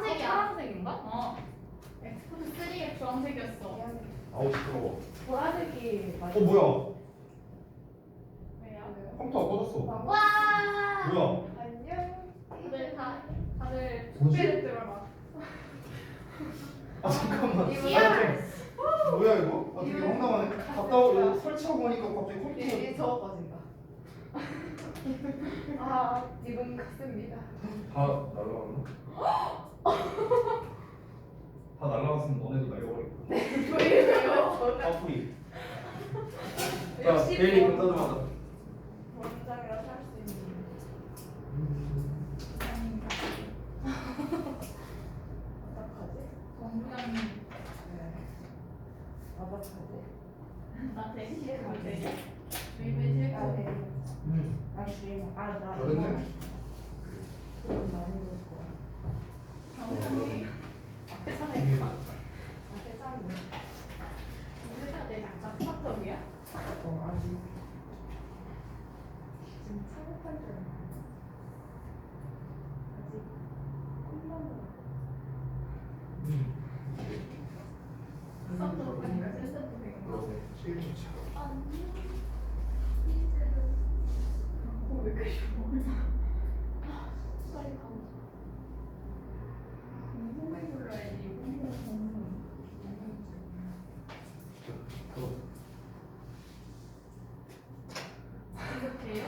파란색이야. 파란색인가? 엑스포트 3에 주황색이었어. 아우 시끄러워. 보라색이 맞아. 뭐야? 왜요? 컴퓨터가 꺼졌어. 와! 뭐야? 안녕. 다들 뭐지? 고개를 들어라. 아 잠깐만. 이야! 뭐야 이거? 아 되게 황당하네. 갔다 오고 설치하고 보니까 갑자기 컴퓨터가 이게 저거 꺼진다. 아, 지금 갔습니다. 다 날라갔나? 다 날라갔으면 너네도 날려버리겠다. 왜요? 파프리. 자, 데일리 공사 좀 하자. 원장이라서 할 수 있는. 어떡하지? 원부장님, 네. 어떡하지? 나 대신해 볼 때. 주입을 아, 실고. 네. 아, 지금 나 잘했네. 돈 많이 줄 거야. 원부장님, 앞에 사는 앞에 사는 우리가 내 약간 스타트업이야? 아직 지금 창업할 줄 알아. 아직 콩나물. 스타트업 아니라 스타트업인가? 그러네. 제일 좋지. 안녕. 이제는. 왜 이렇게 쉬워? 소리 감사. 공공을 불러야지. 공공. 이렇게요?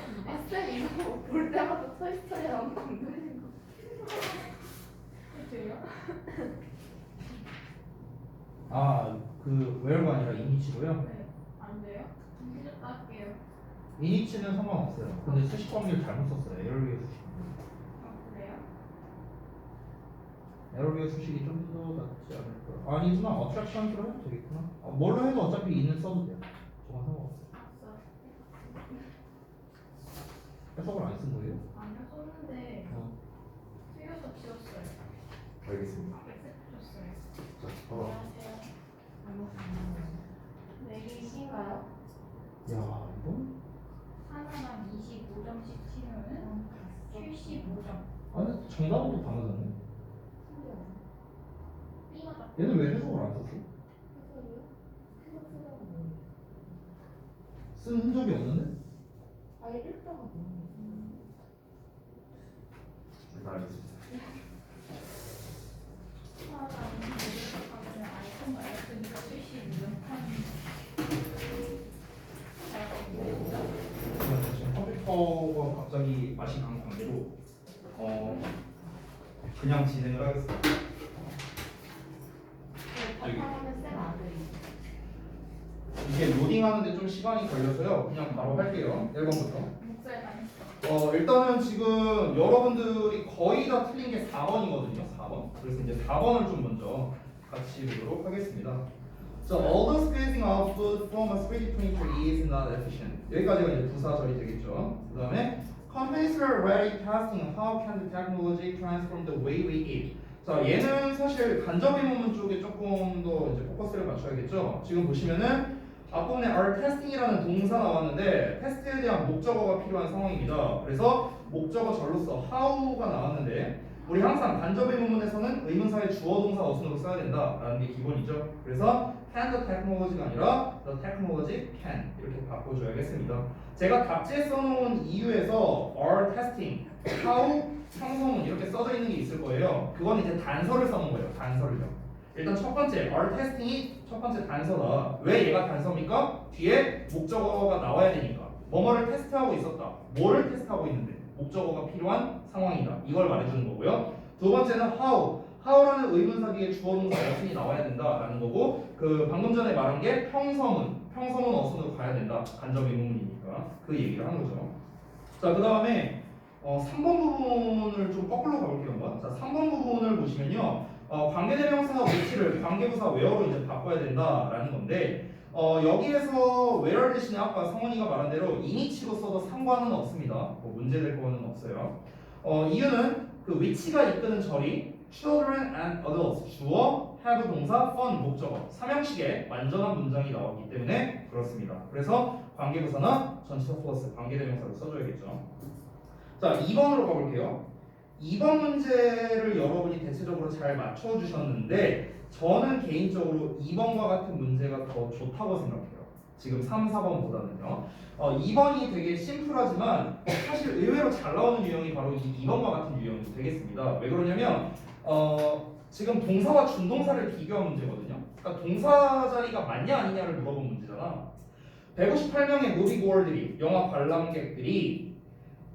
쌤 이거 볼 때마다 토이스토리 나오는 거 건드리는 거. 이렇게요? 아, 그 웨어가 아니라 이니치고요. 네. 안 돼요? 컴퓨터 할게요. 이니치는 상관없어요. 근데 수식 관계를 잘못 썼어요. 에러비어 수식. 아, 그래요? 에러비어 수식이 좀 더 낫지 않을까? 아니구나. 어트랙션으로 해도 되겠구나. 뭘로 해도 어차피 이는 써도 돼요. 저건 상관없어요. 아싸. 해석을 안 쓴 거예요? 아니요, 썼는데 수요서 지웠어요. 알겠습니다. 엑셀 줬어요. 자, 안녕하세요. 내리신가요? 야, 이건? 하나당 25점씩 치면은 75점. 아니, 정답은 또 다르잖아요. 삐마다. 얘는 왜 해석을 안 썼어? 쓴 흔적이 없는데? 아예 읽다가 일단 알겠습니다. 하나당 25점 하면 아이폰 말했으니까 75점 하는. 지금 컴퓨터가 갑자기 맛이 간 관계로 그냥 진행을 하겠습니다. 답하면 쌤 아들이. 이게 로딩하는데 좀 시간이 걸려서요. 그냥 바로 할게요. 1번부터. 목소리 당했어. 일단은 지금 여러분들이 거의 다 틀린 게 4번이거든요. 4번. 그래서 이제 4번을 좀 먼저 같이 보도록 하겠습니다. So, although squeezing out food from a 3D printer is not efficient. 여기까지가 이제 부사절이 되겠죠. 그 다음에 companies are already testing how can the technology transform the way we eat. 자, 얘는 사실 간접 의문문 쪽에 조금 더 이제 포커스를 맞춰야겠죠. 지금 보시면은 앞부분에 are testing이라는 동사 나왔는데 테스트에 대한 목적어가 필요한 상황입니다. 그래서 목적어 절로서 how가 나왔는데 우리 항상 간접 의문문에서는 의문사의 주어 동사 어순으로 써야 된다라는 게 기본이죠. 그래서 can the technology가 아니라 the technology can 이렇게 바꿔줘야겠습니다. 제가 답지에 써놓은 이유에서 are testing, how 형성문 이렇게 써져 있는 게 있을 거예요. 그건 이제 단서를 써놓은 거예요. 단서를요. 일단 첫 번째 are testing이 첫 번째 단서다. 왜 얘가 단서입니까? 뒤에 목적어가 나와야 되니까. 뭐뭐를 테스트하고 있었다. 뭐를 테스트하고 있는데 목적어가 필요한 상황이다. 이걸 말해주는 거고요. 두 번째는 how. how라는 의문사 뒤에 주어 동사 어순이 나와야 된다라는 거고 그 방금 전에 말한 게 평서문 어순으로 가야 된다. 간접 의문문이니까 그 얘기를 한 거죠. 자, 그 다음에 3번 부분을 좀 거꾸로 가볼게요. 한번. 자, 3번 부분을 보시면요. 관계대명사 위치를 관계부사 where로 이제 바꿔야 된다라는 건데 여기에서 where 대신에 아까 성원이가 말한 대로 이니치로 써도 상관은 없습니다. 뭐 문제될 거는 없어요. 이유는 그 위치가 이끄는 절이 children and adults 주어, have 동사, fun 목적어 삼형식의 완전한 문장이 나왔기 때문에 그렇습니다. 그래서 관계부사나 전치사 플러스 관계대명사를 써줘야겠죠. 자, 2번으로 가볼게요. 2번 문제를 여러분이 대체적으로 잘 맞춰주셨는데 저는 개인적으로 2번과 같은 문제가 더 좋다고 생각해요. 지금 3, 4번보다는요. 2번이 되게 심플하지만 사실 의외로 잘 나오는 유형이 바로 이 2번과 같은 유형이 되겠습니다. 왜 그러냐면 지금 동사와 준동사를 비교한 문제거든요. 그러니까 동사 자리가 맞냐 아니냐를 물어본 문제잖아. 158명의 무비고어들이 영화 관람객들이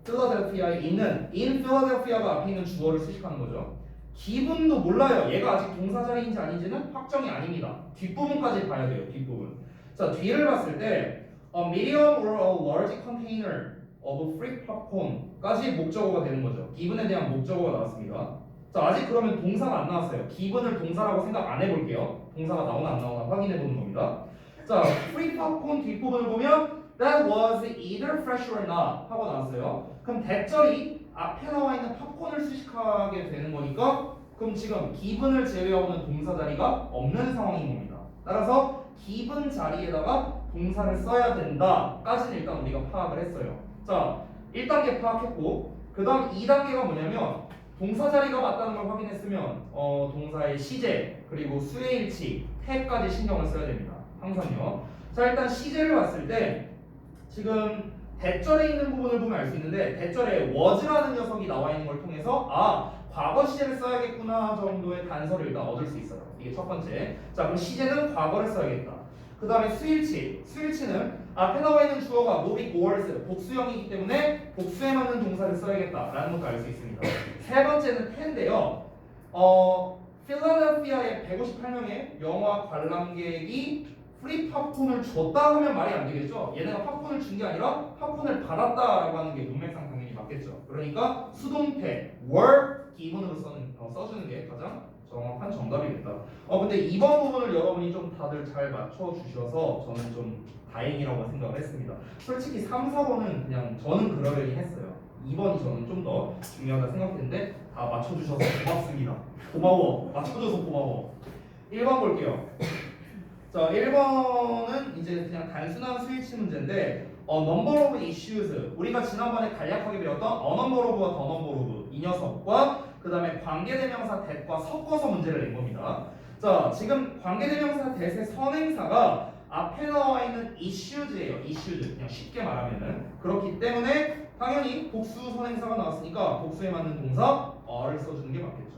필라델피아에 있는 in 필라델피아가 앞에 있는 주어를 수식하는 거죠. 기분도 몰라요. 얘가 아직 동사 자리인지 아닌지는 확정이 아닙니다. 뒷부분까지 봐야 돼요. 뒷부분. 자, 뒤를 봤을 때 a medium or a large container of free popcorn까지 목적어가 되는 거죠. 기분에 대한 목적어가 나왔습니다. 자, 아직 그러면 동사가 안 나왔어요. 기분을 동사라고 생각 안 해볼게요. 동사가 나오나 안 나오나 확인해 보는 겁니다. 자, free popcorn 뒷부분을 보면 that was either fresh or not 하고 나왔어요. 그럼 대절이 앞에 나와 있는 팝콘을 수식하게 되는 거니까 그럼 지금 기분을 제외하고는 동사 자리가 없는 상황인 겁니다. 따라서 기분 자리에다가 동사를 써야 된다까지는 일단 우리가 파악을 했어요. 자, 1단계 파악했고 그 다음 2단계가 뭐냐면 동사 자리가 맞다는 걸 확인했으면 동사의 시제 그리고 수혜일치 태까지 신경을 써야 됩니다. 항상요. 자, 일단 시제를 봤을 때 지금 대절에 있는 부분을 보면 알 수 있는데 대절에 was라는 녀석이 나와 있는 걸 통해서 과거 시제를 써야겠구나 정도의 단서를 일단 얻을 수 있어요. 이게 첫 번째. 자, 그럼 시제는 과거를 써야겠다. 그 다음에 수일치는 앞에 나와 있는 주어가 moving words 복수형이기 때문에 복수에 맞는 동사를 써야겠다라는 것도 알 수 있습니다. 세 번째는 텐데요. 필라델피아의 158명의 영화 관람객이 프리 팝콘을 줬다 하면 말이 안 되겠죠. 얘네가 팝콘을 준 게 아니라 팝콘을 받았다라고 하는 게 문맥상 당연히 맞겠죠. 그러니까 수동태 were 기본으로 써주는 게 가장 정확한 정답이겠다. 근데 2번 부분을 여러분이 좀 다들 잘 맞춰주셔서 저는 좀 다행이라고 생각을 했습니다. 솔직히 3, 4번은 그냥 저는 그러려니 했어요. 2번이 저는 좀 더 중요하다 생각했는데 다 맞춰주셔서 고맙습니다. 고마워. 맞춰줘서 고마워. 1번 볼게요. 자, 1번은 이제 그냥 단순한 스위치 문제인데 number of issues 우리가 지난번에 간략하게 배웠던 a number of와 the number of 이 녀석과 그 다음에 관계대명사 that과 섞어서 문제를 낸 겁니다. 자, 지금 관계대명사 that의 선행사가 앞에 나와 있는 issues예요. issues 그냥 쉽게 말하면은 그렇기 때문에 당연히 복수 선행사가 나왔으니까 복수에 맞는 동사 어를 써주는 게 맞겠죠.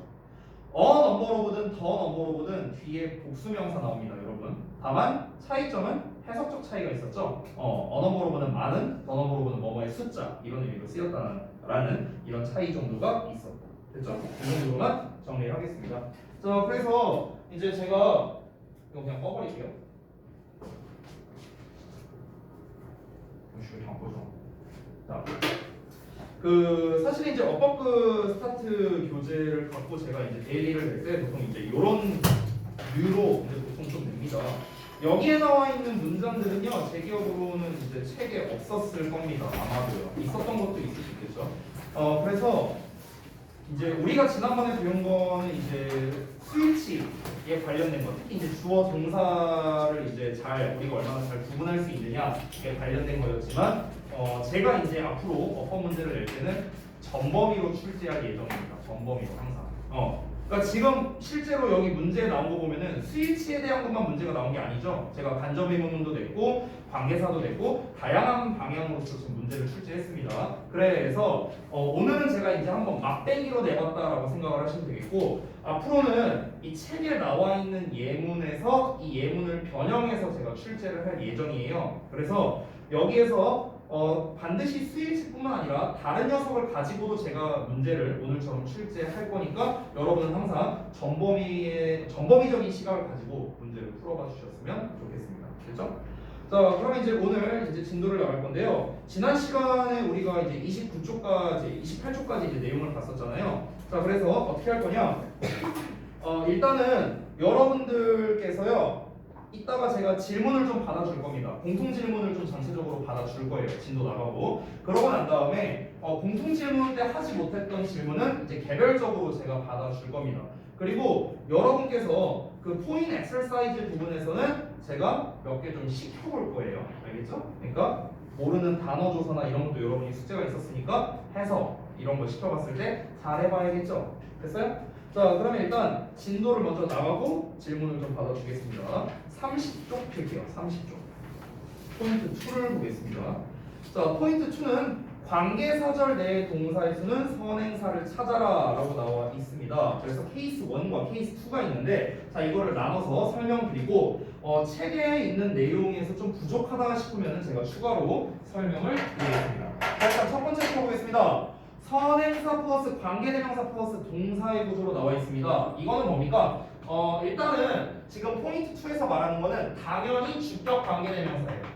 넘버로브든 더 넘버로브든 뒤에 복수명사 나옵니다, 여러분. 다만 차이점은 해석적 차이가 있었죠. 넘버로브는 많은, 더 넘버로브는 뭐뭐의 숫자 이런 의미로 쓰였다는 이런 차이 정도가 있었고, 됐죠? 이 정도로만 정리를 하겠습니다. 자, 그래서 이제 제가 이거 그냥 꺼버릴게요. 이렇게 바꿔줘. 자. 사실 이제 업버크 스타트 교재를 갖고 제가 이제 데일리를 낼 때 보통 이제 이런 류로 이제 보통 좀 냅니다. 여기에 나와 있는 문장들은요, 제 기억으로는 이제 책에 없었을 겁니다. 아마도요. 있었던 것도 있을 수 있겠죠. 그래서 이제 우리가 지난번에 배운 거는 이제 스위치에 관련된 것, 특히 이제 주어 동사를 이제 우리가 얼마나 잘 구분할 수 있느냐에 관련된 거였지만, 제가 이제 앞으로 어법 문제를 낼 때는 전범위로 출제할 예정입니다. 전범위로 항상. 그러니까 지금 실제로 여기 문제에 나온 거 보면은 스위치에 대한 것만 문제가 나온 게 아니죠. 제가 간접 의문문도 냈고 관계사도 냈고 다양한 방향으로서 지금 문제를 출제했습니다. 그래서 오늘은 제가 이제 한번 막대기로 내봤다라고 생각을 하시면 되겠고, 앞으로는 이 책에 나와 있는 예문에서 이 예문을 변형해서 제가 출제를 할 예정이에요. 그래서 여기에서 반드시 스위치뿐만 아니라 다른 녀석을 가지고도 제가 문제를 오늘처럼 출제할 거니까 여러분은 항상 전범위적인 시각을 가지고 문제를 풀어봐 주셨으면 좋겠습니다. 됐죠? 자, 그럼 이제 오늘 이제 진도를 나갈 건데요. 지난 시간에 우리가 이제 29쪽까지, 28쪽까지 이제 내용을 봤었잖아요. 자, 그래서 어떻게 할 거냐? 일단은 여러분들께서요. 이따가 제가 질문을 좀 받아줄 겁니다. 공통 질문을 좀 전체적으로 받아줄 거예요. 진도 나가고. 그러고 난 다음에 공통 질문 때 하지 못했던 질문은 이제 개별적으로 제가 받아줄 겁니다. 그리고 여러분께서 그 포인 엑서사이즈 부분에서는 제가 몇 개 좀 시켜볼 거예요. 알겠죠? 그러니까 모르는 단어 조사나 이런 것도 여러분이 숙제가 있었으니까 해서 이런 거 시켜봤을 때 잘해봐야겠죠. 됐어요? 자 그러면 일단 진도를 먼저 나가고 질문을 좀 받아주겠습니다. 30쪽 필게요. 30쪽 포인트 2를 보겠습니다. 자 포인트 2는 관계사절 내의 동사의 수는 선행사를 찾아라 라고 나와 있습니다. 그래서 케이스 1과 케이스 2가 있는데 자 이거를 나눠서 설명드리고 책에 있는 내용에서 좀 부족하다 싶으면 제가 추가로 설명을 드리겠습니다. 자 일단 첫 번째 보겠습니다. 선행사 플러스 관계대명사 플러스 동사의 구조로 나와 있습니다. 이거는 뭡니까? 일단은 지금 포인트 2에서 말하는 거는 당연히 주격 관계대명사예요.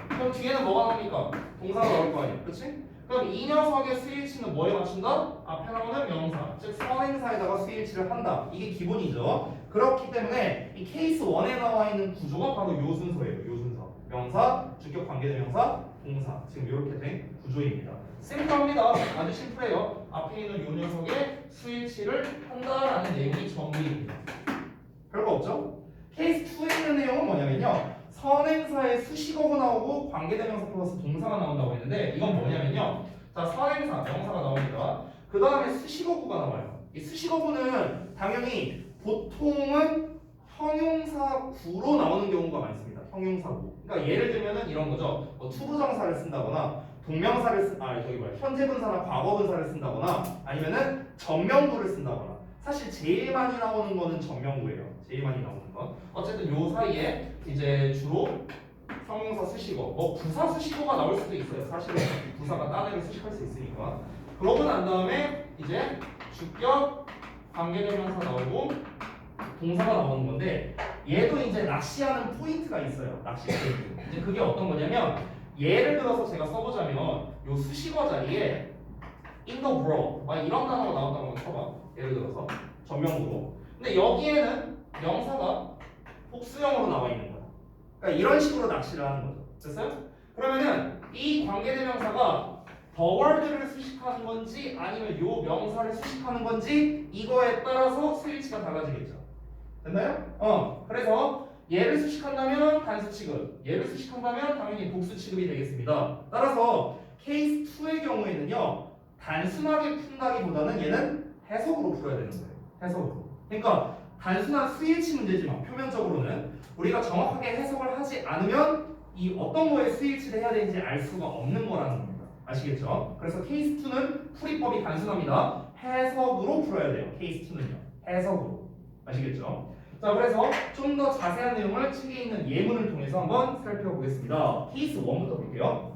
그럼 뒤에는 뭐가 나옵니까? 동사가 나올 거 아니에요. 그치? 그럼 이 녀석의 수일치는 뭐에 맞춘다? 앞에 나오는 명사, 즉 선행사에다가 수일치를 한다. 이게 기본이죠. 그렇기 때문에 이 케이스 1에 나와 있는 구조가 바로 요 순서예요. 요 순서. 명사, 주격 관계대명사, 동사. 지금 이렇게 된 구조입니다. 심플합니다. 아주 심플해요. 앞에 있는 요 녀석의 수일치를 한다라는 내용이 전부입니다. 별거 없죠? 케이스 2에 있는 내용은 뭐냐면요. 선행사에 수식어가 나오고 관계대명사 플러스 동사가 나온다고 했는데 이건 뭐냐면요. 자 선행사, 명사가 나옵니다. 그 다음에 수식어구가 나와요. 이 수식어구는 당연히 보통은 형용사구로 나오는 경우가 많습니다. 형용사구. 그러니까 예를 들면은 이런 거죠. 투부정사를 쓴다거나 동명사를 현재분사나 과거분사를 쓴다거나 아니면은 전명구를 쓴다거나. 사실 제일 많이 나오는 거는 전명구예요. 제일 많이 나오는 건. 어쨌든 요 사이에 이제 주로 형용사 수식어, 부사 수식어가 나올 수도 있어요. 사실은 부사가 딴 애를 수식할 수 있으니까. 그러고 난 다음에 이제 주격 관계대명사 나오고 동사가 나오는 건데 얘도 이제 낚시하는 포인트가 있어요. 낚시 포인트. 이제 그게 어떤 거냐면 예를 들어서 제가 써보자면 요 수식어 자리에 in the world 막 이런 단어가 나온다고 쳐봐. 예를 들어서 전명구로. 근데 여기에는 명사가 복수형으로 나와 있는 거야. 그러니까 이런 식으로 낚시를 하는 거죠. 됐어요? 그러면은 이 관계대명사가 the world를 수식하는 건지 아니면 요 명사를 수식하는 건지 이거에 따라서 수일치가 달라지겠죠. 됐나요? 그래서 얘를 수식한다면 단수 취급, 얘를 수식한다면 당연히 복수 취급이 되겠습니다. 따라서 케이스 2의 경우에는요. 단순하게 푼다기보다는 얘는 해석으로 풀어야 되는 거예요. 해석으로. 그러니까 단순한 수일치 문제지만 표면적으로는 우리가 정확하게 해석을 하지 않으면 이 어떤 거에 수일치를 해야 되는지 알 수가 없는 거라는 겁니다. 아시겠죠? 그래서 케이스 2는 풀이법이 단순합니다. 해석으로 풀어야 돼요. 케이스 2는요. 해석으로. 아시겠죠? 자, 그래서 좀 더 자세한 내용을 책에 있는 예문을 통해서 한번 살펴보겠습니다. 케이스 1부터 볼게요.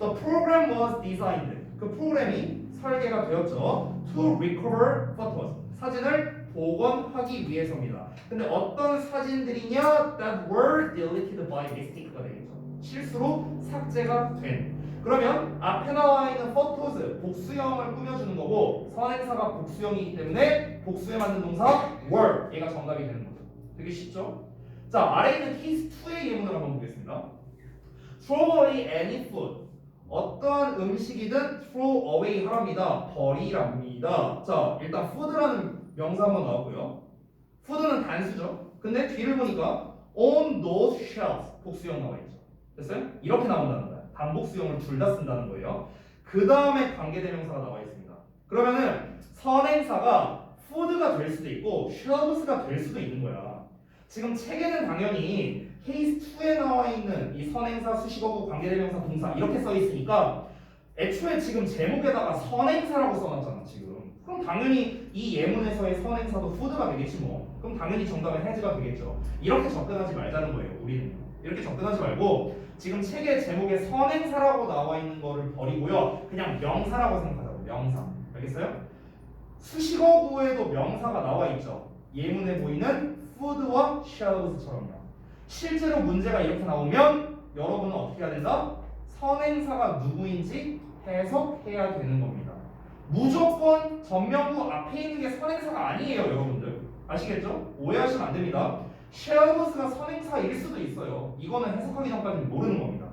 The program was designed. 그 프로그램이 설계가 되었죠. To recover photos. 사진을 복원하기 위해서입니다. 근데 어떤 사진들이냐? That were deleted by mistake가 되겠죠. 실수로 삭제가 된. 그러면 앞에 나와 있는 photos 복수형을 꾸며주는 거고 선행사가 복수형이기 때문에 복수에 맞는 동사 were 얘가 정답이 되는 거죠. 되게 쉽죠? 자 아래에 있는 케이스 2의 예문을 한번 보겠습니다. Throw away any food. 어떠한 음식이든 throw away 하랍니다. 버리랍니다. 자 일단 food라는 명사 한번 나오고요. food는 단수죠. 근데 뒤를 보니까 on those shelves 복수형 나와 있죠. 됐어요? 이렇게 나온다는 거야. 반복수형을 둘 다 쓴다는 거예요. 그 다음에 관계대명사가 나와 있습니다. 그러면은 선행사가 food가 될 수도 있고 shelves가 될 수도 있는 거야. 지금 책에는 당연히 케이스 2에 나와 있는 이 선행사, 수식어구, 관계대명사, 동사 이렇게 써 있으니까 애초에 지금 제목에다가 선행사라고 써놨잖아 지금. 그럼 당연히 이 예문에서의 선행사도 food가 되겠지 뭐. 그럼 당연히 정답은 has가 되겠죠. 이렇게 접근하지 말자는 거예요. 우리는 이렇게 접근하지 말고 지금 책의 제목에 선행사라고 나와 있는 거를 버리고요. 그냥 명사라고 생각하자고. 명사. 알겠어요? 수식어구에도 명사가 나와 있죠. 예문에 보이는 food와 shelves처럼요. 실제로 문제가 이렇게 나오면 여러분은 어떻게 해야 된다? 선행사가 누구인지 해석해야 되는 겁니다. 무조건 전명구 앞에 있는 게 선행사가 아니에요, 여러분들. 아시겠죠? 오해하시면 안 됩니다. shelves가 선행사일 수도 있어요. 이거는 해석하기 전까지는 모르는 겁니다.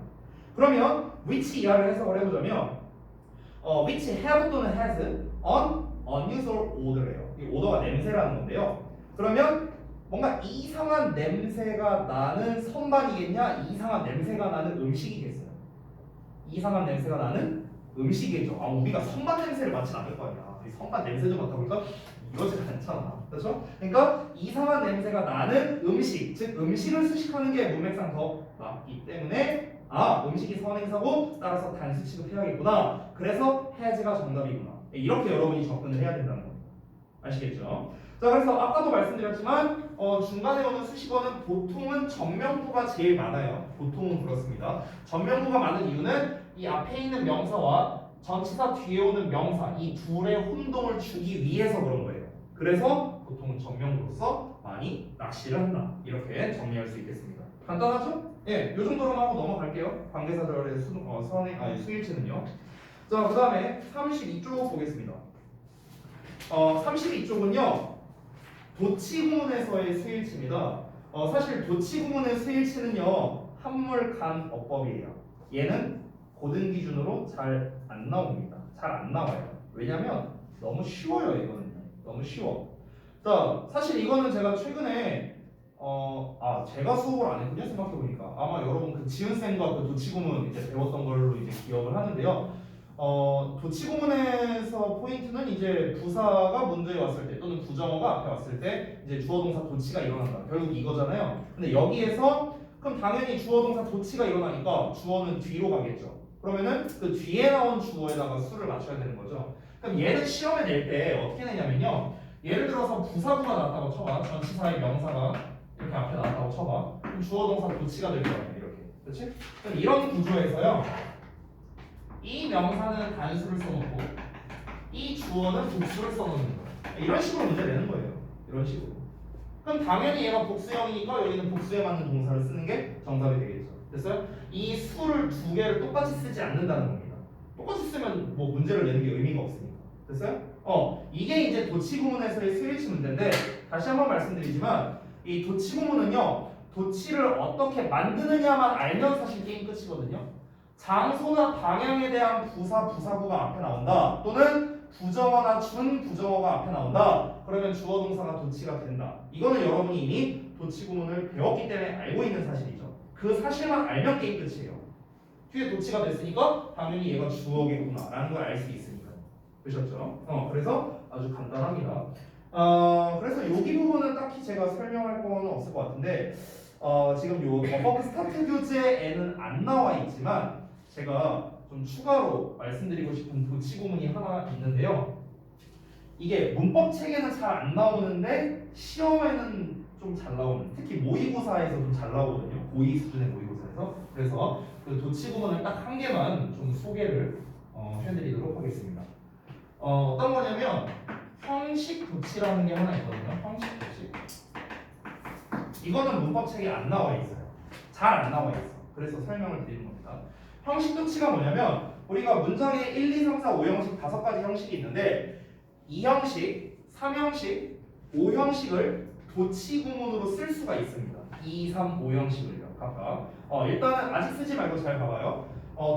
그러면 which 이하를 해석을 해보자면 which have 또는 has an unusual odor예요. 이 오더가 냄새라는 건데요. 그러면 뭔가 이상한 냄새가 나는 선반이겠냐? 이상한 냄새가 나는 음식이겠어요. 이상한 냄새가 나는 음식이죠. 우리가 선반 냄새를 맡진 않을 거 아니야. 이 선반 냄새 좀 맡아볼까? 이러지 않잖아. 그렇죠? 그러니까 이상한 냄새가 나는 음식, 즉 음식을 수식하는 게 문맥상 더 맞기 때문에 음식이 선행사고 따라서 단수 취급해야겠구나. 그래서 has가 정답이구나. 이렇게 여러분이 접근을 해야 된다는 겁니다. 아시겠죠? 자, 그래서 아까도 말씀드렸지만 중간에 오는 수식어는 보통은 전명부가 제일 많아요. 보통은 그렇습니다. 전명부가 많은 이유는 이 앞에 있는 명사와 전치사 뒤에 오는 명사 이 둘의 혼동을 주기 위해서 그런 거예요. 그래서 보통은 전명부로서 많이 낚시를 한다. 이렇게 정리할 수 있겠습니다. 간단하죠? 예, 요 정도로만 하고 넘어갈게요. 관계사절의 수일치는요. 자, 그 다음에 32쪽 보겠습니다. 32쪽은요. 도치구문에서의 수일치입니다. 사실 도치구문의 수일치는요. 한물간 어법이에요. 얘는 고등 기준으로 잘 안 나옵니다. 잘 안 나와요. 왜냐면 너무 쉬워요. 이거는 너무 쉬워. 자, 사실 이거는 제가 최근에 제가 수업을 안 했군요. 생각해보니까 아마 여러분 그 지은쌤과 그 도치구문 이제 배웠던 걸로 이제 기억을 하는데요. 도치구문에서 포인트는 이제 부사가 문제에 왔을 때 또는 부정어가 앞에 왔을 때 이제 주어동사 도치가 일어난다. 결국 이거잖아요. 근데 여기에서 그럼 당연히 주어동사 도치가 일어나니까 주어는 뒤로 가겠죠. 그러면은 그 뒤에 나온 주어에다가 수를 맞춰야 되는 거죠. 그럼 얘는 시험에 낼 때 어떻게 내냐면요. 예를 들어서 부사구가 나왔다고 쳐봐. 전치사의 명사가 이렇게 앞에 나왔다고 쳐봐. 그럼 주어동사 도치가 될 거예요. 이렇게. 그렇지? 그럼 이런 구조에서요. 이 명사는 단수를 써놓고 이 주어는 복수를 써놓는 거예요. 이런 식으로 문제 내는 거예요. 이런 식으로. 그럼 당연히 얘가 복수형이니까 여기는 복수에 맞는 동사를 쓰는 게 정답이 되겠죠. 됐어요? 이 수를 두 개를 똑같이 쓰지 않는다는 겁니다. 똑같이 쓰면 뭐 문제를 내는 게 의미가 없으니까. 됐어요? 이게 이제 도치구문에서의 스위치 문제인데 다시 한번 말씀드리지만 이 도치구문은요. 도치를 어떻게 만드느냐만 알면 사실 게임 끝이거든요. 장소나 방향에 대한 부사, 부사구가 앞에 나온다. 또는 부정어나 준부정어가 앞에 나온다. 그러면 주어 동사가 도치가 된다. 이거는 여러분이 이미 도치구문을 배웠기 때문에 알고 있는 사실이죠. 그 사실만 알면 게임 끝이에요. 뒤에 도치가 됐으니까 당연히 얘가 주어겠구나 라는 걸 알 수 있으니까요. 그러셨죠? 그래서 아주 간단합니다. 그래서 여기 부분은 딱히 제가 설명할 건 없을 것 같은데 지금 요 버퍼크 스타트 교재에는 안 나와 있지만 제가 좀 추가로 말씀드리고 싶은 도치구문이 하나 있는데요. 이게 문법 책에는 잘 안 나오는데 시험에는 좀 잘 나오는, 특히 모의고사에서 좀 잘 나오거든요. 고2 수준의 모의고사에서. 그래서 그 도치구문을 딱 한 개만 좀 소개를 해드리도록 하겠습니다. 어떤 거냐면 형식 도치라는 게 하나 있거든요. 형식 도치. 이거는 문법 책에 안 나와 있어요. 잘 안 나와 있어. 그래서 설명을 드리는 겁니다. 형식 도치가 뭐냐면 우리가 문장에 1, 2, 3, 4, 5형식 5가지 형식이 있는데 2형식, 3형식, 5형식을 도치구문으로 쓸 수가 있습니다. 2, 3, 5형식을요. 각각. 일단은 아직 쓰지 말고 잘 봐봐요.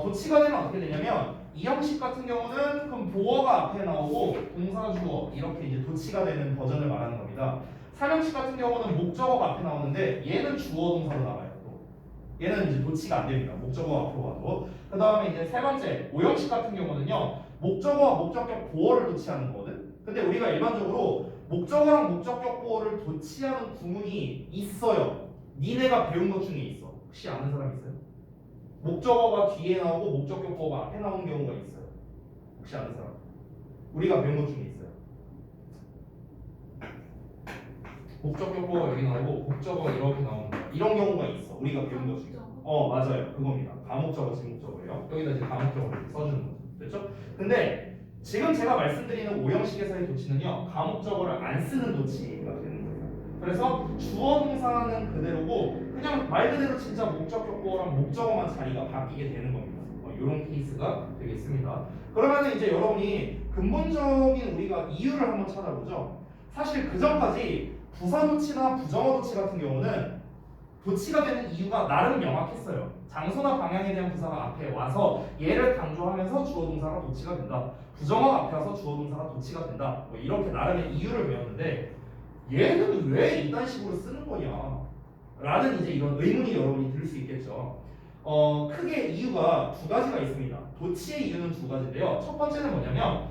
도치가 되면 어떻게 되냐면 2형식 같은 경우는 그럼 보어가 앞에 나오고 동사 주어 이렇게 이제 도치가 되는 버전을 말하는 겁니다. 3형식 같은 경우는 목적어가 앞에 나오는데 얘는 주어 동사로 나와요. 얘는 이제 도치가 안 됩니다. 목적어 앞으로 와도. 그 다음에 이제 세 번째 5형식 같은 경우는요. 목적어와 목적격 보어를 도치하는 거거든. 근데 우리가 일반적으로 목적어랑 목적격 보어를 도치하는 구문이 있어요. 니네가 배운 것 중에 있어. 혹시 아는 사람 있어요? 목적어가 뒤에 나오고 목적격 보어가 앞에 나오는 경우가 있어요. 혹시 아는 사람? 우리가 배운 것 중에 있어요. 목적격 보어 여기 나오고 목적어 이렇게 나오는 거. 이런 경우가 있어. 우리가 배운 것 중에. 맞아요. 그겁니다. 가목적어, 직목적어예요. 여기다 이제 가목적어를 이렇게 써주는 거죠. 됐죠? 근데 지금 제가 말씀드리는 5형식에서의 도치는요. 가목적어를 안 쓰는 도치가 되는 거예요. 그래서 주어 동사는 그대로고 그냥 말 그대로 진짜 목적격 보어랑 목적어만 자리가 바뀌게 되는 겁니다. 이런 케이스가 되겠습니다. 그러면 이제 여러분이 근본적인 우리가 이유를 한번 찾아보죠. 사실 그 전까지 부사 도치나 부정어 도치 같은 경우는 도치가 되는 이유가 나름 명확했어요. 장소나 방향에 대한 부사가 앞에 와서 얘를 강조하면서 주어 동사가 도치가 된다. 부정어가 앞에 와서 주어 동사가 도치가 된다. 뭐 이렇게 나름의 이유를 배웠는데 얘는 왜 이딴 식으로 쓰는 거냐? 라는 이제 이런 의문이 여러분이 들 수 있겠죠. 크게 이유가 두 가지가 있습니다. 도치의 이유는 두 가지인데요. 첫 번째는 뭐냐면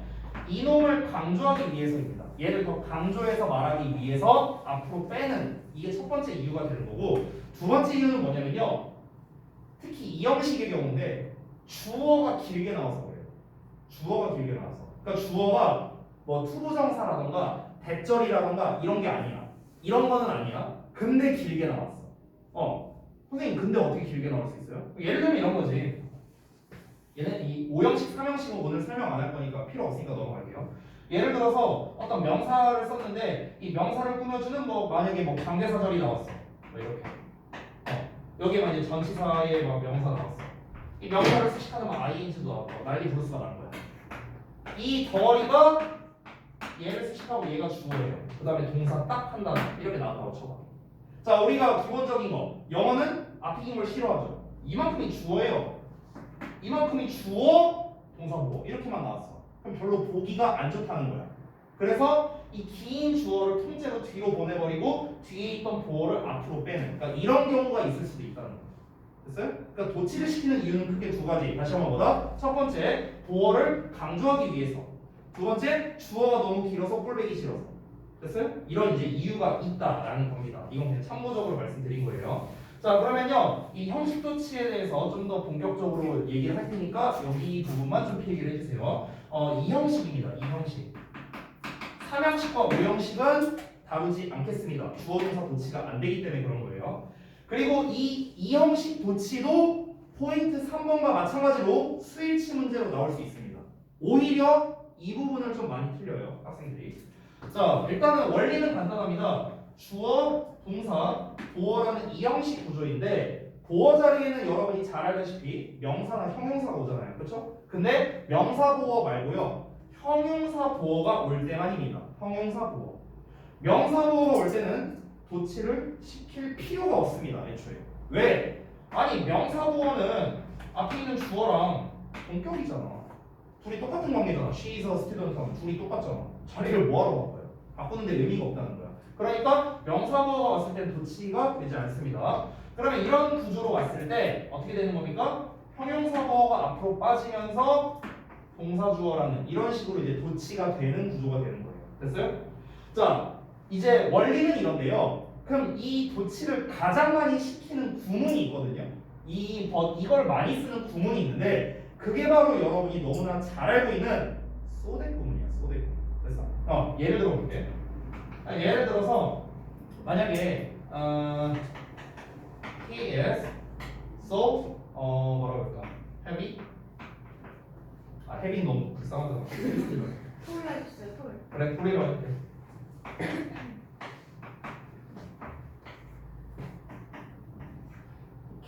이놈을 강조하기 위해서입니다. 얘를 더 강조해서 말하기 위해서 앞으로 빼는 이게 첫 번째 이유가 되는 거고, 두 번째 이유는 뭐냐면요. 특히 이 형식의 경우인데 주어가 길게 나와서 그래요. 주어가 길게 나와서. 그러니까 주어가 뭐 투부정사라던가 대절이라던가 이런 게 아니야. 이런 거는 아니야. 근데 길게 나왔어. 선생님 근데 어떻게 길게 나올 수 있어요? 예를 들면 이런 거지. 얘는 이 5형식, 3형식은 오늘 설명 안 할 거니까 필요 없으니까 넘어갈게요. 예를 들어서 어떤 명사를 썼는데 이 명사를 꾸며주는 뭐 만약에 뭐 관계사절이 나왔어. 뭐 이렇게. 여기에 만약에 전치사의 막 명사 나왔어. 이 명사를 수식하면 ing도 나왔고 난리 부르스가 나는 거야. 이 덩어리가 얘를 수식하고 얘가 주어예요. 그 다음에 동사 딱 한 단어 이렇게 나왔다고 쳐봐. 자, 우리가 기본적인 거 영어는 앞에 긴 걸 싫어하죠. 이만큼이 주어예요. 이만큼이 주어 동사 보고 이렇게만 나왔어. 그럼 별로 보기가 안 좋다는 거야. 그래서 이 긴 주어를 통째로 뒤로 보내버리고 뒤에 있던 보어를 앞으로 빼는, 그러니까 이런 경우가 있을 수도 있다는 거죠. 됐어요? 그러니까 도치를 시키는 이유는 크게 두 가지. 다시 한번 보다. 첫 번째, 보어를 강조하기 위해서. 두 번째, 주어가 너무 길어서 꼴배기 싫어서. 됐어요? 이런 이제 이유가 있다라는 겁니다. 이건 그냥 참고적으로 말씀드린 거예요. 자, 그러면요, 이 형식 도치에 대해서 좀 더 본격적으로 얘기를 할 테니까 여기 부분만 좀 필기를 해주세요. 이 형식입니다. 이 형식. 3형식과 5형식은 다루지 않겠습니다. 주어 동사 도치가 안 되기 때문에 그런 거예요. 그리고 이 형식 도치도 포인트 3번과 마찬가지로 수일치 문제로 나올 수 있습니다. 오히려 이 부분을 좀 많이 틀려요, 학생들이. 자, 일단은 원리는 간단합니다. 주어, 동사, 보어라는 이 형식 구조인데 보어 자리에는 여러분이 잘 알다시피 명사나 형용사가 오잖아요. 그렇죠? 근데 명사 보어 말고요. 형용사 보어가 올 때만입니다. 형용사 보어. 명사 보어가 올 때는 도치를 시킬 필요가 없습니다. 애초에. 왜? 아니 명사 보어는 앞에 있는 주어랑 동격이잖아. 둘이 똑같은 관계잖아. She is a student 하면 둘이 똑같잖아. 자리를 뭐하러 바꿔요? 바꾸는데 의미가 없다는 거야. 그러니까 명사 보어가 왔을 땐 도치가 되지 않습니다. 그러면 이런 구조로 왔을 때 어떻게 되는 겁니까? 형용사 보어가 앞으로 빠지면서 동사 주어라는 이런 식으로 이제 도치가 되는 구조가 되는 거예요. 됐어요? 자, 이제 원리는 이런데요. 그럼 이 도치를 가장 많이 시키는 구문이 있거든요. 이걸 많이 쓰는 구문이 있는데 그게 바로 여러분이 너무나 잘 알고 있는 소대 구문이야. 소대 구문. 됐어? 예를 들어 볼게. 예를 들어서 만약에 he is so 뭐라고 할까? heavy? heavy 너무 불쌍하잖아. 톨 해주세요. 톨. 그래, 톨이로 할게.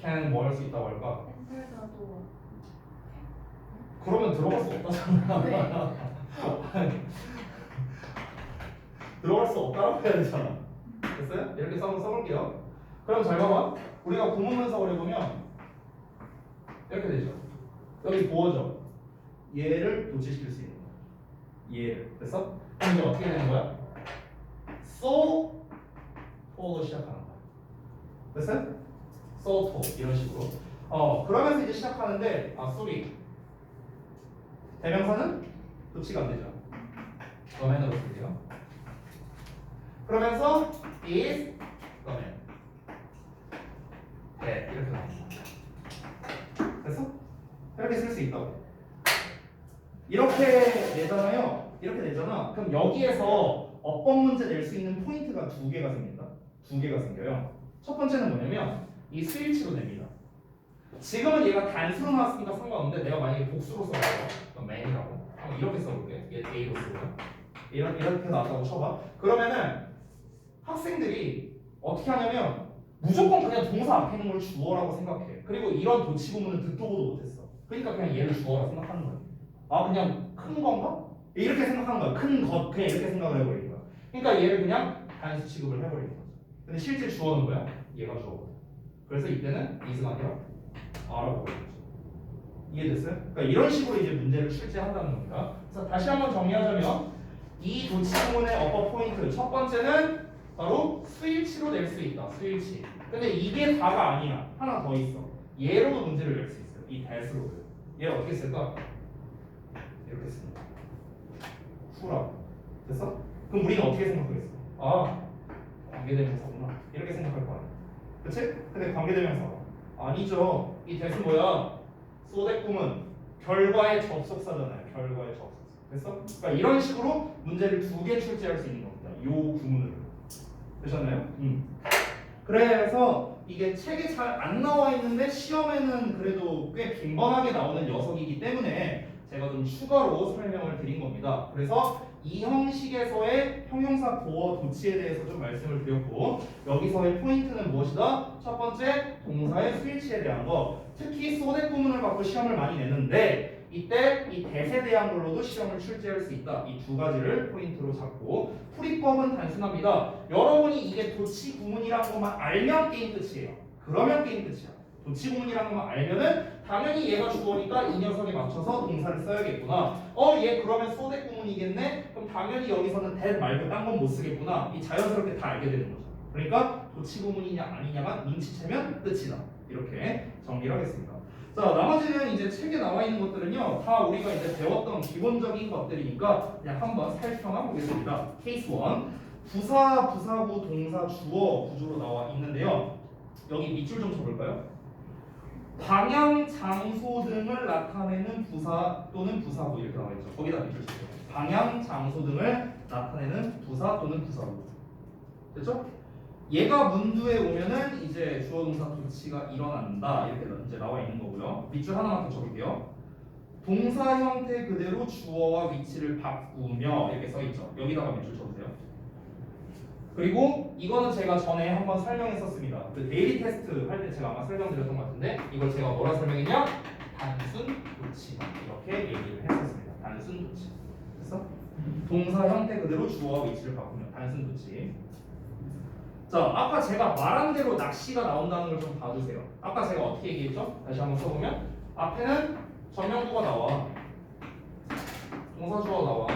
can 뭐 할 수 있다고 할까? 엔터에서도 그러면 들어갈 수 없다잖아. 네. 들어갈 수 없다라고 해야 되잖아. 됐어요? 이렇게 써볼게요. 그럼 잘 봐봐. 우리가 구문 분석을 해보면 이렇게 되죠. 여기 보어죠. 얘를 도치시킬 수 있는 거야. 얘를. 됐어? 그럼 이제 어떻게 되는 거야? so to로 시작하는 거야. 됐어요? so to 이런 식으로. 그러면서 이제 시작하는데 sorry. 대명사는 도치가 안 되죠. domain으로 쓸게요. 그러면서 is domain. 네, 이렇게 나옵니다. 됐어? 이렇게 쓸 수 있다고. 이렇게 내잖아요. 이렇게 내잖아. 그럼 여기에서 어법 문제 낼 수 있는 포인트가 두 개가 생긴다. 두 개가 생겨요. 첫 번째는 뭐냐면 이 스위치로 냅니다. 지금은 얘가 단수로 나왔으니까 상관없는데 내가 만약에 복수로 써봐요. 그럼 man이라고. 한번 이렇게 써볼게. 얘 A로 쓰고요. 이렇게 나왔다고 쳐봐. 그러면은 학생들이 어떻게 하냐면 무조건 그냥 동사 앞에 있는 걸 주어라고 생각해. 그리고 이런 도치 부문은 듣도 보도 못했어. 그러니까 그냥 얘를 주어라 생각하는 거야. 그냥 큰 건가? 이렇게 생각하는 거야. 큰 것 그냥 이렇게 생각을 해버리는 거야. 그러니까 얘를 그냥 단수 취급을 해버리는 거죠. 근데 실제 주어는 뭐야? 얘가 주어거든. 그래서 이때는 is가 아니라 a라고 버리는 거죠. 이해됐어요? 그러니까 이런 식으로 이제 문제를 출제한다는 겁니다. 그래서 다시 한번 정리하자면 이 도치 부문의 어법 포인트 첫 번째는 바로 수일치로 낼 수 있다. 수일치. 근데 이게 다가 아니야. 하나 더 있어. 얘로도 문제를 낼 수 있어요. 이 that으로도. 얘 어떻게 쓸까? 이렇게 씁니다. who라고. 됐어? 그럼 우리는 어떻게 생각하겠어? 아, 관계대명사구나. 이렇게 생각할 거 아니야. 그치? 근데 관계대명사 아니죠. 이 that은 뭐야? so that 꿈은 결과의 접속사잖아요. 결과의 접속사. 됐어? 그러니까 이런 식으로 문제를 2개 출제할 수 있는 겁니다. 요 구문으로. 되셨나요? 그래서 이게 책에 잘 안 나와 있는데 시험에는 그래도 꽤 빈번하게 나오는 녀석이기 때문에 제가 좀 추가로 설명을 드린 겁니다. 그래서 이 형식에서의 형용사 보어 도치에 대해서 좀 말씀을 드렸고, 여기서의 포인트는 무엇이다? 첫 번째, 동사의 스위치에 대한 거. 특히 소대 구문을 갖고 시험을 많이 내는데 이때 이 that에 대한 걸로도 시험을 출제할 수 있다. 이 2가지를 포인트로 잡고, 풀이법은 단순합니다. 여러분이 이게 도치 구문이라는 것만 알면 게임 끝이에요. 그러면 게임 끝이야. 도치 구문이라는 것만 알면은 당연히 얘가 주어니까 이 녀석에 맞춰서 동사를 써야겠구나. 얘 그러면 소대 구문이겠네? 그럼 당연히 여기서는 that 말고 딴 건 못 쓰겠구나. 이 자연스럽게 다 알게 되는 거죠. 그러니까 도치 구문이냐 아니냐만 눈치채면 끝이다. 이렇게 정리를 하겠습니다. 자, 나머지는 이제 책에 나와 있는 것들은요, 다 우리가 이제 배웠던 기본적인 것들이니까 그냥 한번 살펴나 보겠습니다. 케이스 1. 부사, 부사구, 동사, 주어 구조로 나와 있는데요. 여기 밑줄 좀 쳐볼까요? 방향, 장소 등을 나타내는 부사 또는 부사구 이렇게 나와 있죠. 거기다 밑줄 치세요. 방향, 장소 등을 나타내는 부사 또는 부사구. 됐죠? 얘가 문두에 오면은 이제 주어 동사 도치가 일어난다. 이렇게 이제 나와 있는 거고요. 밑줄 하나만 더 쳐볼게요. 동사 형태 그대로 주어와 위치를 바꾸며 이렇게 써 있죠. 여기다가 밑줄 쳐주세요. 그리고 이거는 제가 전에 한번 설명했었습니다. 그 데일리 테스트 할 때 제가 아마 설명드렸던 것 같은데, 이걸 제가 뭐라 설명했냐? 단순 도치 이렇게 얘기를 했었습니다. 단순 도치. 그래서 동사 형태 그대로 주어와 위치를 바꾸며 단순 도치. 자, 아까 제가 말한 대로 낚시가 나온다는 걸 좀 봐주세요. 아까 제가 어떻게 얘기했죠? 다시 한번 써보면 앞에는 전명구가 나와, 동사주어가 나와,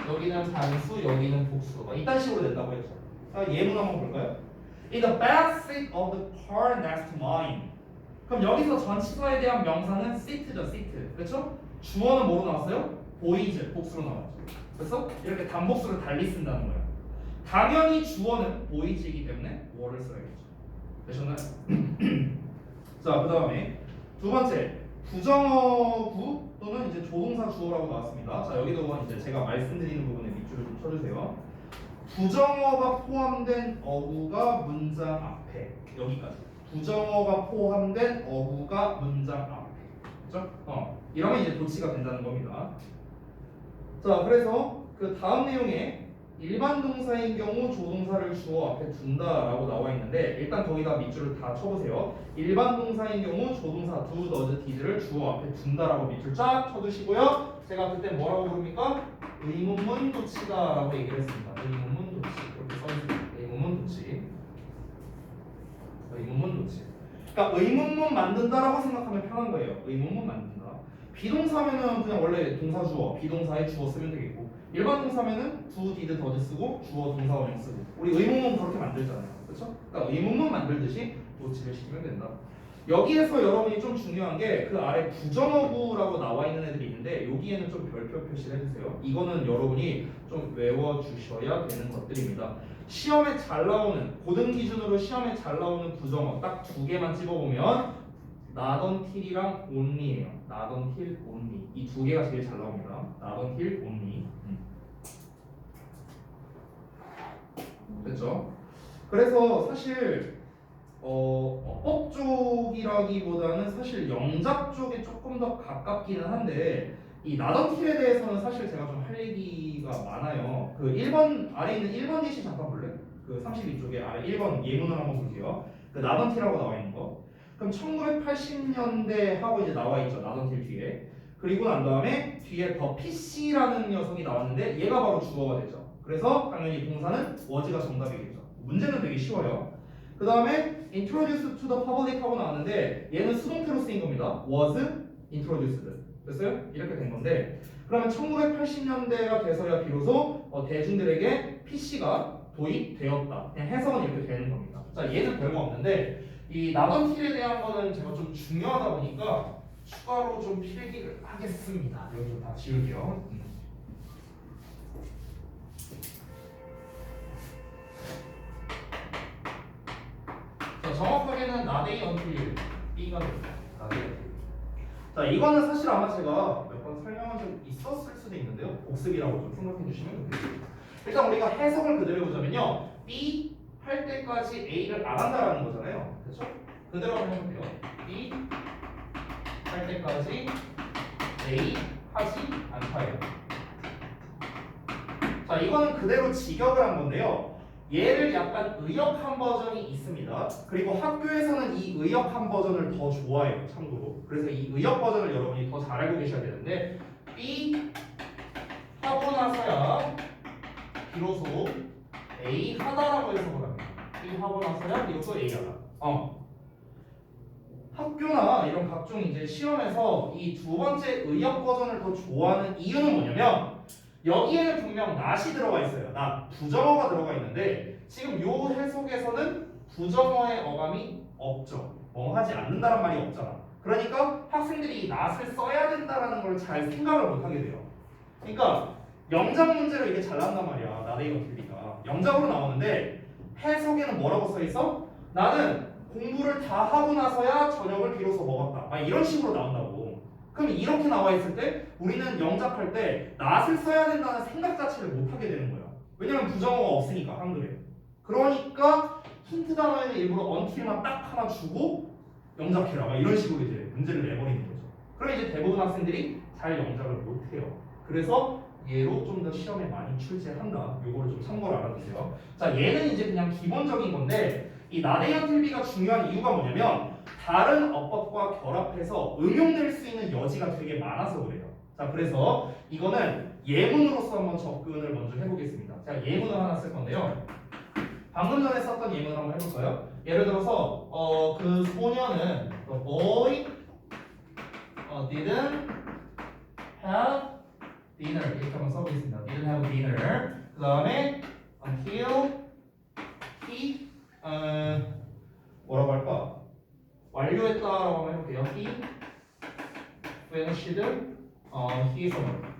여기는 단수, 여기는 복수. 이딴 식으로 낸다고 했죠. 자, 예문 한번 볼까요? In the back seat of the car next to mine. 그럼 여기서 전치사에 대한 명사는 seat죠, seat. 그렇죠? 주어는 뭐로 나왔어요? boys, 복수로 나왔죠. 그래서 이렇게 단복수를 달리 쓴다는 거예요. 당연히 주어는 boys이기 때문에 were를 써야겠죠. 되셨나요? 자, 그 다음에 두 번째, 부정어구 또는 이제 조동사 주어라고 나왔습니다. 자, 여기도 이제 제가 말씀드리는 부분에 밑줄을 좀 쳐주세요. 부정어가 포함된 어구가 문장 앞에, 여기까지. 부정어가 포함된 어구가 문장 앞에. 그렇죠? 이러면 이제 도치가 된다는 겁니다. 자, 그래서 그 다음 내용에 일반 동사인 경우 조동사를 주어 앞에 둔다라고 나와 있는데, 일단 거기다 밑줄을 다 쳐보세요. 일반 동사인 경우 조동사 do, does, did를 주어 앞에 둔다라고 밑줄 쫙 쳐두시고요. 제가 그때 뭐라고 부릅니까? 의문문 도치다라고 얘기를 했습니다. 의문문 도치 이렇게 써있습니다. 의문문 도치. 의문문 도치. 그러니까 의문문 만든다라고 생각하면 편한 거예요. 의문문 만든다. 비동사면은 그냥 원래 동사 주어, 비동사에 주어 쓰면 되겠고, 일반 동사면은 do, did, does 쓰고 주어, 동사, 원형 쓰고. 우리 의문문 그렇게 만들잖아요. 그렇죠? 그러니까 의문문 만들듯이 도치를 시키면 된다. 여기에서 여러분이 좀 중요한 게 그 아래 부정어구라고 나와 있는 애들이 있는데, 여기에는 좀 별표 표시를 해주세요. 이거는 여러분이 좀 외워주셔야 되는 것들입니다. 시험에 잘 나오는, 고등 기준으로 시험에 잘 나오는 부정어 딱 2개만 집어보면 not until이랑 only예요. not until, only. 이 2개가 제일 잘 나옵니다. not until, only. 됐죠? 그래서 사실 어법 쪽이라기보다는 사실 영작 쪽에 조금 더 가깝기는 한데, 이 나던틸에 대해서는 사실 제가 좀 할 얘기가 많아요. 그 1번 아래 있는 1번 예시 잠깐 볼래? 그 32쪽에 아래 1번 예문을 한번 볼게요. 그 나던틸하고 나와 있는 거. 그럼 1980년대 하고 이제 나와 있죠. 나던틸 뒤에. 그리고 난 다음에 뒤에 더 PC라는 녀석이 나왔는데 얘가 바로 주어가 되죠. 그래서 당연히 동사는 was가 정답이겠죠. 문제는 되게 쉬워요. 그 다음에 introduced to the public 하고 나왔는데 얘는 수동태로 쓰인 겁니다. was introduced. 됐어요? 이렇게 된 건데, 그러면 1980년대가 돼서야 비로소 대중들에게 PC가 도입되었다. 그냥 해석은 이렇게 되는 겁니다. 자, 얘는 별거 없는데 이 나던 틸에 대한 거는 제가 좀 중요하다 보니까 추가로 좀 필기를 하겠습니다. 여기 좀 다 지울게요. 자, 정확하게는 나데이 언틸 B가 됩니다. 나데이 언틸. 자, 이거는 사실 아마 제가 몇 번 설명한 적 있었을 수도 있는데요. 복습이라고 좀 생각해 주시면 좋겠습니다. 일단 우리가 해석을 그대로 해보자면요. B 할 때까지 A를 안 한다라는 거잖아요. 그렇죠? 그대로 한번 해볼게요. B 할 때까지 A 하지 않다예요. 자, 이거는 그대로 직역을 한 건데요. 얘를 약간 의역한 버전이 있습니다. 그리고 학교에서는 이 의역한 버전을 더 좋아해요. 참고로. 그래서 이 의역 버전을 여러분이 더 잘 알고 계셔야 되는데 B 하고 나서야 비로소 A 하다라고 해석을 합니다. B 하고 나서야 비로소 A 하다. 학교나 이런 각종 이제 시험에서 이 두 번째 의역 버전을 더 좋아하는 이유는 뭐냐면 여기에는 분명 not이 들어가 있어요. not 부정어가 들어가 있는데 지금 요 해석에서는 부정어의 어감이 없죠. 뭐 하지 않는다란 말이 없잖아. 그러니까 학생들이 이 not을 써야 된다라는 걸 잘 생각을 못 하게 돼요. 그러니까 영작 문제로 이게 잘 나온단 말이야. 나데이 언틸리가 영작으로 나오는데 해석에는 뭐라고 써 있어? 나는 공부를 다 하고 나서야 저녁을 비로소 먹었다. 막 이런 식으로 나온다고. 그럼 이렇게 나와 있을 때 우리는 영작할 때 not을 써야 된다는 생각 자체를 못 하게 되는 거야. 왜냐면 부정어가 없으니까 한글에. 그러니까 힌트 단어에는 일부러 until만 딱 하나 주고 영작해라. 막 이런 식으로 이제 문제를 내버리는 거죠. 그럼 이제 대부분 학생들이 잘 영작을 못 해요. 그래서 얘로 좀 더 시험에 많이 출제한다. 요거를 좀 참고로 알아두세요. 자, 얘는 이제 그냥 기본적인 건데 이 나데이 언틸 중요한 이유가 뭐냐면 다른 어법과 결합해서 응용될 수 있는 여지가 되게 많아서 그래요. 자, 그래서 이거는 예문으로서 한번 접근을 먼저 해보겠습니다. 제가 예문을 하나 쓸 건데요. 방금 전에 썼던 예문을 한번 해볼까요? 예를 들어서 그 소녀는 the boy didn't have dinner 이렇게 한번 써보겠습니다. didn't have dinner. 그 다음에 until he 뭐라고 할까? 완료했다라고 한번 해볼게요. He finished his homework.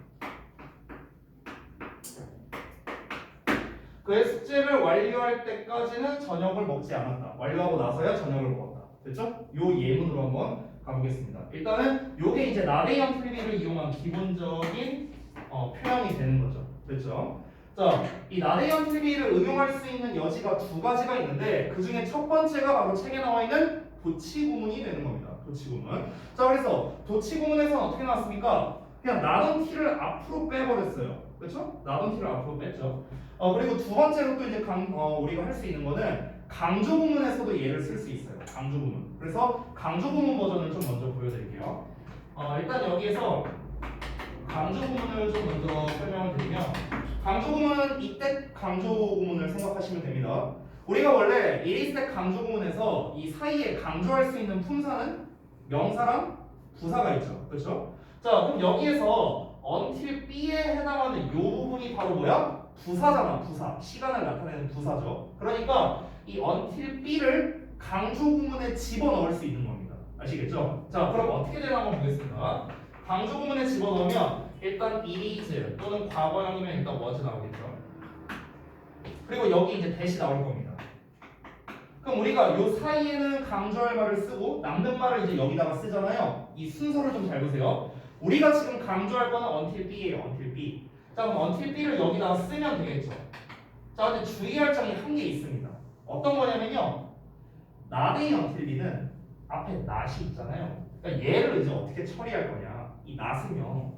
그의 숙제를 완료할 때까지는 저녁을 먹지 않았다. 완료하고 나서야 저녁을 먹었다. 됐죠? 요 예문으로 한번 가보겠습니다. 일단은 요게 이제 나데이 언틸리를 이용한 기본적인 표현이 되는 거죠. 됐죠? 자, 이 나데이 언틸리를 응용할 수 있는 여지가 두 가지가 있는데 그 중에 첫 번째가 바로 책에 나와 있는 도치구문이 되는 겁니다. 도치구문. 자, 그래서 도치구문에서는 어떻게 나왔습니까? 그냥 나던 티를 앞으로 빼버렸어요. 그렇죠? 나던 티를 앞으로 뺐죠. 그리고 두 번째로 또 이제 우리가 할 수 있는 거는 강조 구문에서도 얘를 쓸 수 있어요. 강조 구문. 그래서 강조 구문 버전을 좀 먼저 보여드릴게요. 일단 여기에서 강조 구문을 좀 먼저 설명을 드리면 강조 구문은 이때 강조 구문을 생각하시면 됩니다. 우리가 원래 이리스텍 강조 구문에서 이 사이에 강조할 수 있는 품사는 명사랑 부사가 있죠. 그렇죠? 자, 그럼 여기에서 until B에 해당하는 이 부분이 바로 뭐야? 부사잖아. 부사. 시간을 나타내는 부사죠. 그러니까 이 until B를 강조 구문에 집어넣을 수 있는 겁니다. 아시겠죠? 자, 그럼 어떻게 되나 한번 보겠습니다. 강조 구문에 집어넣으면 일단 it is 또는 과거형이면 일단 was 나오겠죠. 그리고 여기 이제 that이 나올 겁니다. 그럼 우리가 요 사이에는 강조할 말을 쓰고 남는 말을 이제 여기다가 쓰잖아요. 이 순서를 좀 잘 보세요. 우리가 지금 강조할 거는 until B예요. until B. 자, 그럼 until B를 여기다가 쓰면 되겠죠. 자, 근데 주의할 점이 한 개 있습니다. 어떤 거냐면요. 나데이 until B는 앞에 not이 있잖아요. 그러니까 얘를 이제 어떻게 처리할 거냐. 이 not은요.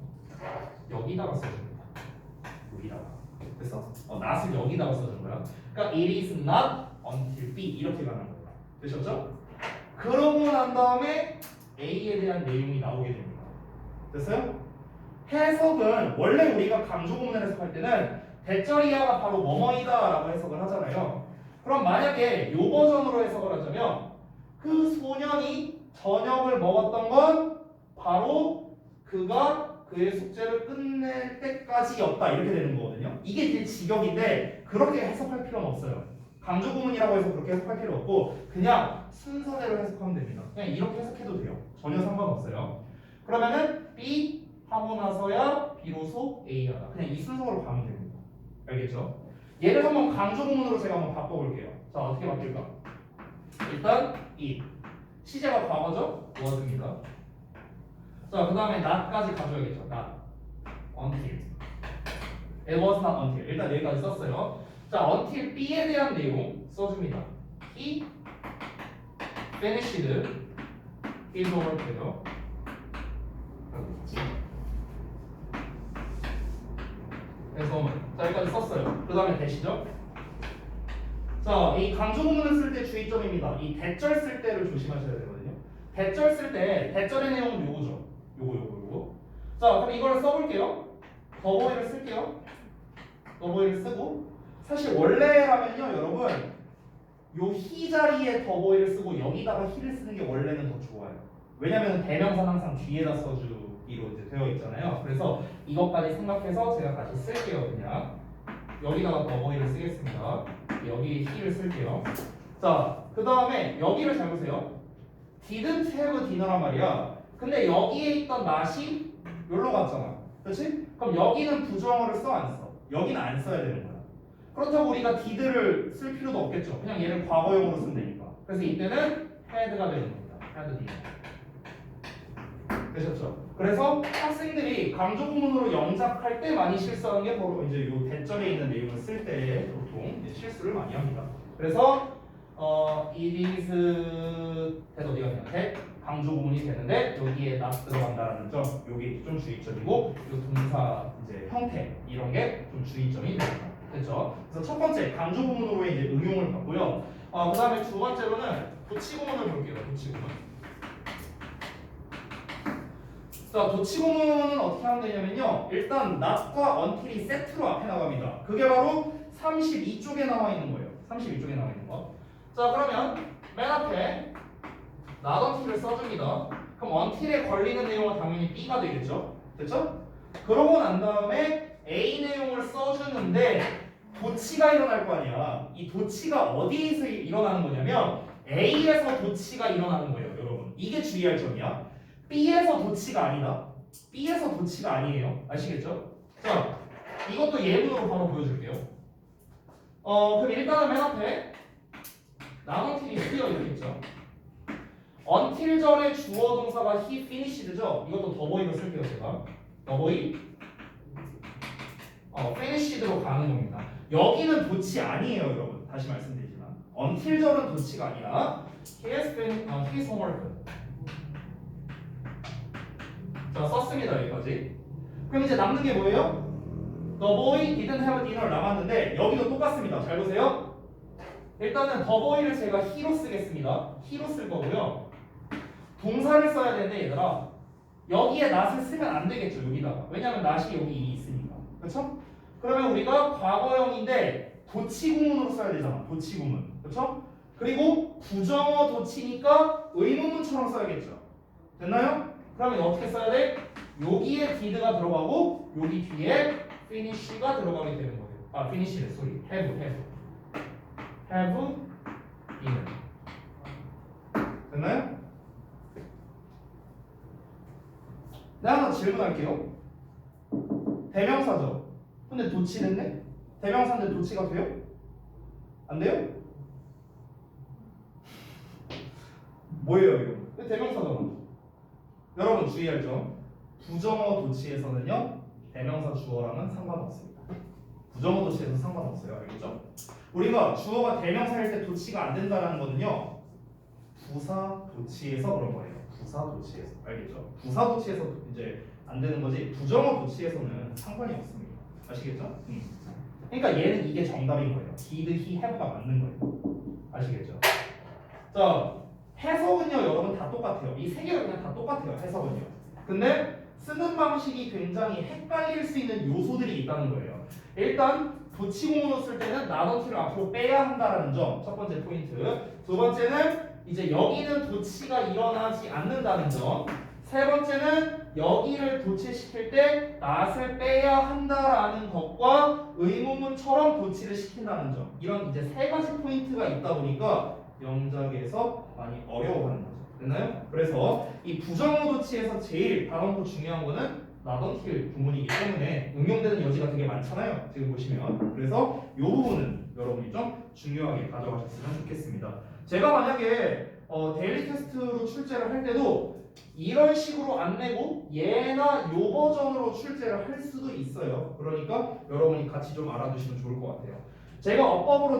여기다가 써줍니다. 여기다가. 그래서 not을 여기다가 써준 거야. 그러니까 it is not until B 이렇게 가는 거예요. 되셨죠? 그러고 난 다음에 A에 대한 내용이 나오게 됩니다. 됐어요? 해석은 원래 우리가 강조 구문을 해석할 때는 대절이야가 바로 뭐뭐이다 라고 해석을 하잖아요. 그럼 만약에 이 버전으로 해석을 하자면 그 소년이 저녁을 먹었던 건 바로 그가 그의 숙제를 끝낼 때까지였다 이렇게 되는 거거든요. 이게 이제 직역인데 그렇게 해석할 필요는 없어요. 강조 구문이라고 해서 그렇게 해석할 필요 없고 그냥 순서대로 해석하면 됩니다. 그냥 이렇게 해석해도 돼요. 전혀 상관없어요. 그러면은 B 하고 나서야 비로소 A하다. 그냥 이 순서로 가면 됩니다. 알겠죠? 얘를 한번 강조 구문으로 제가 한번 바꿔볼게요. 자, 어떻게 바뀔까? 일단 이 시제가 과거죠? was입니다. 자, 그 다음에 not까지 가져야겠죠. not, until. It was not until. 일단 여기까지 썼어요. 자, until B에 대한 내용 써줍니다. He finished his work요. 그래서 자, 여기까지 썼어요. 그 다음에 대시죠. 자, 이 강조 구문을 쓸 때 주의점입니다. 이 대절 쓸 때를 조심하셔야 되거든요. 대절 쓸 때 대절의 내용은 요거죠. 요거. 자, 그럼 이걸 써볼게요. 더보이를 쓸게요. 더보이를 쓰고 사실 원래라면요, 여러분 요 he 자리에 더보이를 쓰고 여기다가 he를 쓰는 게 원래는 더 좋아요. 왜냐면 대명사는 항상 뒤에다 써주기로 이제 되어 있잖아요. 그래서 이것까지 생각해서 제가 다시 쓸게요. 그냥 여기다가 더보이를 쓰겠습니다. 여기 he를 쓸게요. 자, 그 다음에 여기를 잘 보세요. didn't have dinner란 말이야. 근데 여기에 있던 not이 여기로 갔잖아. 그렇지? 그럼 여기는 부정어를 써 안 써? 여기는 안 써야 되는 거야. 그렇다고 우리가 did를 쓸 필요도 없겠죠. 그냥 얘를 과거형으로 쓰면 되니까. 그래서 이때는 had가 되는 겁니다. had did. 되셨죠? 그래서 학생들이 강조 구문으로 영작할 때 많이 실수하는 게 바로 이제 요 대절에 있는 내용을 쓸 때 보통 실수를 많이 합니다. 그래서 it is that 어디가 그냥 that 강조 구문이 되는데 여기에 not 들어간다라는 점, 요게 좀 주의점이고 요 동사 이제 형태 이런 게 좀 주의점이 됩니다. 됐죠? 그래서 첫 번째 강조 구문으로의 이제 응용을 봤고요. 그 다음에 두 번째로는 도치 구문을 볼게요. 도치 구문. 자, 도치 구문은 어떻게 하면 되냐면요. 일단 not과 until이 세트로 앞에 나갑니다. 그게 바로 32쪽에 나와 있는 거예요. 32쪽에 나와 있는 거. 자, 그러면 맨 앞에 not until을 써줍니다. 그럼 until에 걸리는 내용은 당연히 B가 되겠죠. 됐죠? 그러고 난 다음에 A 내용을 써주는데 도치가 일어날 거 아니야. 이 도치가 어디에서 일어나는 거냐면 A에서 도치가 일어나는 거예요, 여러분. 이게 주의할 점이야. B에서 도치가 아니다. B에서 도치가 아니에요. 아시겠죠? 자, 이것도 예문으로 바로 보여줄게요. 그럼 일단은 맨 앞에 not until이 쓰여 있겠죠. until 절의 주어 동사가 he finished죠. 이것도 더보이로 쓸게요, 제가. 더보이 finished로 가는 겁니다. 여기는 도치 아니에요, 여러분. 다시 말씀드리지만 until 절은 도치가 아니라 he has finished his homework. 자, 썼습니다. 여기까지. 그럼 이제 남는 게 뭐예요? The boy didn't have dinner 남았는데 여기도 똑같습니다. 잘 보세요. 일단은 the boy를 제가 he로 쓰겠습니다. he로 쓸 거고요. 동사를 써야 되는데 얘들아 여기에 not을 쓰면 안 되겠죠. 여기다가. 왜냐면 not이 여기 있으니까. 그렇죠? 그러면 우리가 과거형인데 도치구문으로 써야 되잖아. 도치구문. 그렇죠? 그리고 부정어 도치니까 의문문처럼 써야겠죠. 됐나요? 그러면 어떻게 써야 돼? 여기에 did가 들어가고 여기 뒤에 finish가 들어가게 되는 거예요. 아, finish래. 소리. have dinner. 됐나요? 네, 하나 질문할게요. 대명사죠. 근데 도치 됐네? 대명사인데 도치가 돼요? 안 돼요? 뭐예요 이거? 대명사잖아. 여러분 주의할 점. 부정어 도치에서는요 대명사 주어랑은 상관없습니다. 부정어 도치에서 상관없어요. 알겠죠? 우리가 주어가 대명사일 때 도치가 안 된다는 거는요 부사 도치에서 그런 거예요. 부사 도치에서. 알겠죠? 부사 도치에서 이제 안 되는 거지 부정어 도치에서는 상관이 없습니다. 아시겠죠? 그러니까 얘는 이게 정답인 거예요. did, he, have가 맞는 거예요. 아시겠죠? 자, 해석은요 여러분 다 똑같아요. 이 세 개가 그냥 다 똑같아요. 해석은요. 근데 쓰는 방식이 굉장히 헷갈릴 수 있는 요소들이 있다는 거예요. 일단 도치구문으로 쓸 때는 not until을 앞으로 빼야 한다는 점 첫 번째 포인트. 두 번째는 이제 여기는 도치가 일어나지 않는다는 점. 세 번째는 여기를 도치시킬 때 not을 빼야 한다라는 것과 의문문처럼 도치를 시킨다는 점. 이런 이제 세 가지 포인트가 있다 보니까 영작에서 많이 어려워하는 거죠. 됐나요? 그래서 이 부정어 도치에서 제일 단언코 중요한 거는 not until 구문이기 때문에 응용되는 여지가 되게 많잖아요. 지금 보시면. 그래서 이 부분은 여러분이 좀 중요하게 가져가셨으면 좋겠습니다. 제가 만약에 데일리 테스트로 출제를 할 때도 이런 식으로 안 내고 얘나 요 버전으로 출제를 할 수도 있어요. 그러니까 여러분이 같이 좀 알아두시면 좋을 것 같아요. 제가 어법으로